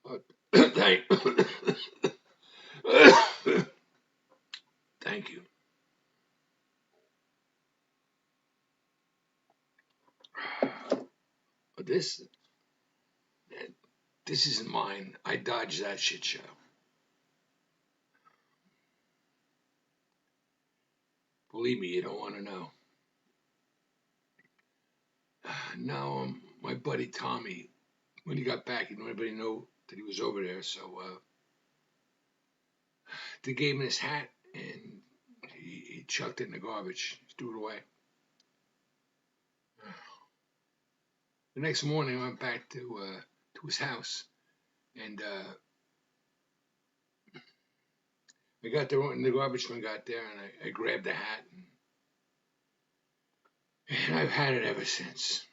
Uh, thank, thank you. This this isn't mine. I dodged that shit show. Believe me, you don't want to know. Now, my buddy Tommy, when he got back, he didn't want anybody to know that he was over there. So they gave him his hat, and he chucked it in the garbage, threw it away. The next morning, I went back to his house, and I got there when the garbage man got there, and I grabbed the hat, and I've had it ever since.